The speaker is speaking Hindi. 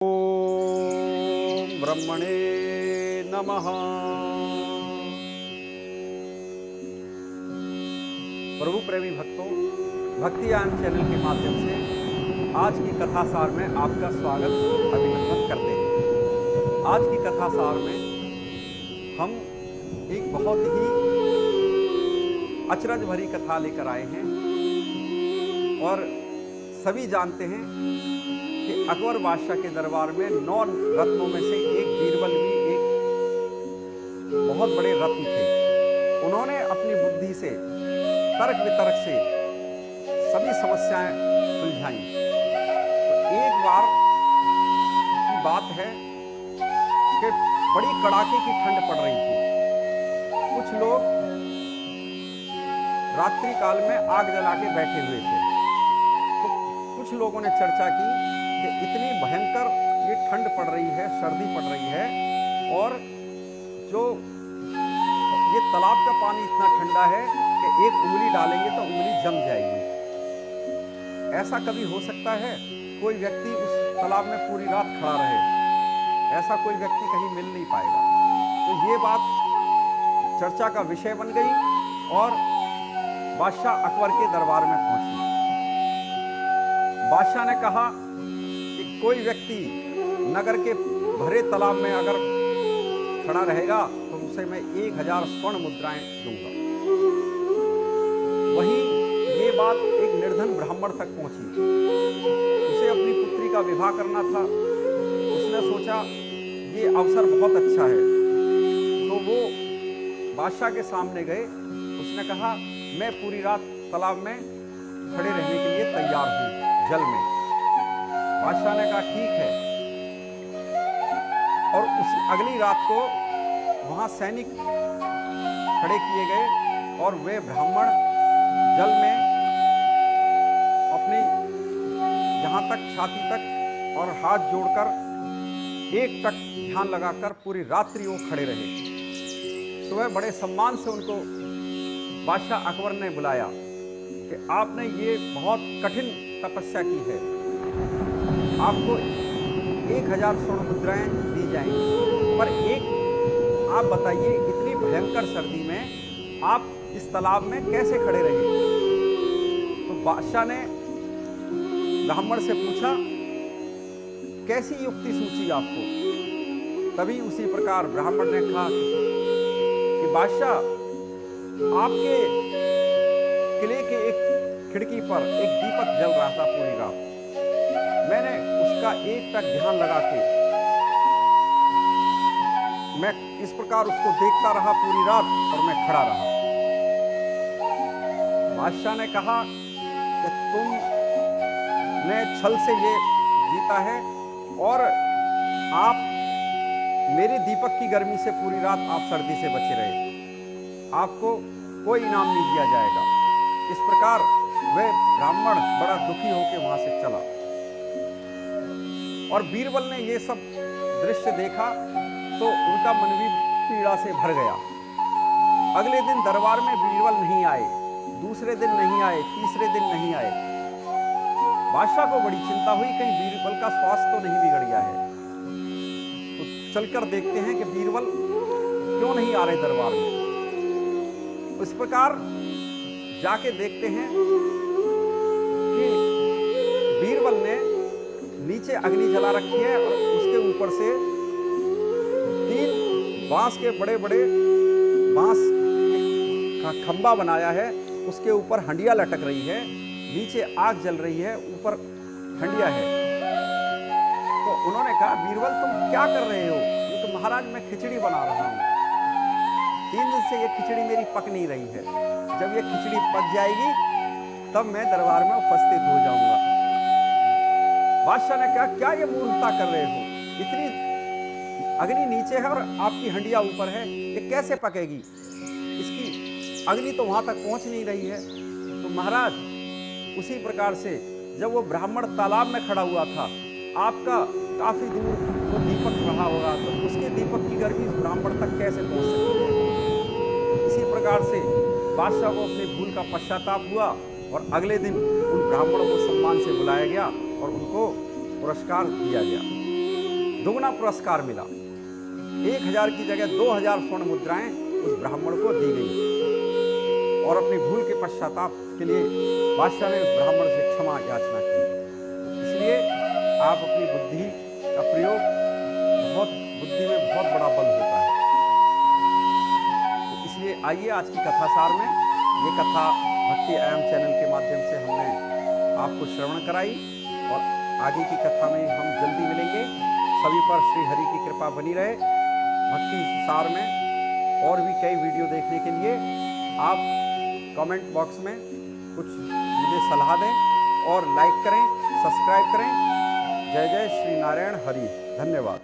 ओम ब्रह्मणे नमः। प्रभु प्रेमी भक्तों, भक्तियान चैनल के माध्यम से आज की कथासार में आपका स्वागत अभिनंदन करते हैं। आज की कथासार में हम एक बहुत ही अचरज भरी कथा लेकर आए हैं और सभी जानते हैं कि अकबर बादशाह के दरबार में 9 रत्नों में से एक बीरबल भी एक बहुत बड़े रत्न थे। उन्होंने अपनी बुद्धि से तर्क वितर्क से सभी समस्याएं सुलझाई। तो एक बार की बात है कि बड़ी कड़ाके की ठंड पड़ रही थी। कुछ लोग रात्रि काल में आग जला के बैठे हुए थे। तो कुछ लोगों ने चर्चा की कि इतनी भयंकर ये ठंड पड़ रही है, सर्दी पड़ रही है और जो ये तालाब का पानी इतना ठंडा है कि एक उंगली डालेंगे तो उंगली जम जाएगी। ऐसा कभी हो सकता है कोई व्यक्ति उस तालाब में पूरी रात खड़ा रहे? ऐसा कोई व्यक्ति कहीं मिल नहीं पाएगा। तो ये बात चर्चा का विषय बन गई और बादशाह अकबर के दरबार में पहुंची। बादशाह ने कहा कि कोई व्यक्ति नगर के भरे तालाब में अगर खड़ा रहेगा तो उसे मैं 1000 स्वर्ण मुद्राएं दूंगा। वहीं ये बात एक निर्धन ब्राह्मण तक पहुंची। उसे अपनी पुत्री का विवाह करना था। उसने सोचा ये अवसर बहुत अच्छा है, तो वो बादशाह के सामने गए। उसने कहा मैं पूरी रात तालाब में खड़े रहने के लिए तैयार हूँ, जल में। बादशाह ने कहा ठीक है। और उस अगली रात को वहां सैनिक खड़े किए गए और वे ब्राह्मण जल में अपनी यहाँ तक छाती तक और हाथ जोड़कर एक टक ध्यान लगाकर पूरी रात्रि वो खड़े रहे। सुबह बड़े सम्मान से उनको बादशाह अकबर ने बुलाया कि आपने ये बहुत कठिन तपस्या की है, आपको 1000 स्वर्ण मुद्राएं दी जाएंगी। पर एक आप बताइए, इतनी भयंकर सर्दी में आप इस तालाब में कैसे खड़े रहे? तो बादशाह ने ब्राह्मण से पूछा कैसी युक्ति सूझी आपको? तभी उसी प्रकार ब्राह्मण ने कहा कि बादशाह, आपके किले के एक खिड़की पर एक दीपक जल रहा था पूरी रात। मैंने उसका एक टक ध्यान लगा के मैं इस प्रकार उसको देखता रहा पूरी रात और मैं खड़ा रहा। बादशाह ने कहा कि तुमने छल से ये जीता है और आप मेरे दीपक की गर्मी से पूरी रात आप सर्दी से बचे रहे। आपको कोई इनाम नहीं दिया जाएगा। इस प्रकार वह ब्राह्मण बड़ा दुखी होकर वहां से चला। और बीरबल ने ये सब दृश्य देखा तो उनका मन भी पीड़ा से भर गया। अगले दिन दरबार में बीरबल नहीं आए, दूसरे दिन नहीं आए, तीसरे दिन नहीं आए। बादशाह को बड़ी चिंता हुई, कहीं बीरबल का स्वास्थ्य तो नहीं बिगड़ गया है। तो चलकर देखते हैं कि बीरबल क्यों नहीं आ रहे दरबार में। इस प्रकार जाके देखते हैं कि बीरबल ने नीचे अग्नि जला रखी है और उसके ऊपर से 3 बांस के बड़े बड़े बांस का खंबा बनाया है। उसके ऊपर हंडिया लटक रही है, नीचे आग जल रही है, ऊपर हंडिया है। तो उन्होंने कहा बीरबल तुम क्या कर रहे हो? ये तो महाराज मैं खिचड़ी बना रहा हूँ। 3 दिन से ये खिचड़ी मेरी पक नहीं रही है। जब ये खिचड़ी पक जाएगी तब मैं दरबार में उपस्थित हो जाऊंगा। बादशाह ने कहा क्या ये मूर्खता कर रहे हो? इतनी अग्नि नीचे है और आपकी हंडिया ऊपर है, ये कैसे पकेगी? इसकी अग्नि तो वहां तक पहुंच नहीं रही है। तो महाराज उसी प्रकार से जब वो ब्राह्मण तालाब में खड़ा हुआ था, आपका काफी दूर वो दीपक रहा होगा, तो उसके दीपक की गर्मी इस ब्राह्मण तक कैसे पहुंच सकती है? इसी प्रकार से बादशाह को अपनी भूल का पश्चाताप हुआ और अगले दिन उन ब्राह्मणों को सम्मान से बुलाया गया और उनको पुरस्कार दिया गया। दुगना पुरस्कार मिला। 1000 की जगह 2000 स्वर्ण मुद्राएं उस ब्राह्मण को दी गई और अपनी भूल के पश्चाताप के लिए बादशाह ने उस ब्राह्मण से क्षमा याचना की। इसलिए आप अपनी बुद्धि का प्रयोग, बुद्धि में बहुत बड़ा बल होता है। तो इसलिए आइए आज की कथासार में, ये कथा भक्ति आयाम चैनल के माध्यम से हमने आपको श्रवण कराई और आगे की कथा में हम जल्दी मिलेंगे। सभी पर श्री हरि की कृपा बनी रहे। भक्ति सार में और भी कई वीडियो देखने के लिए आप कमेंट बॉक्स में कुछ मुझे सलाह दें और लाइक करें, सब्सक्राइब करें। जय जय श्री नारायण हरि। धन्यवाद।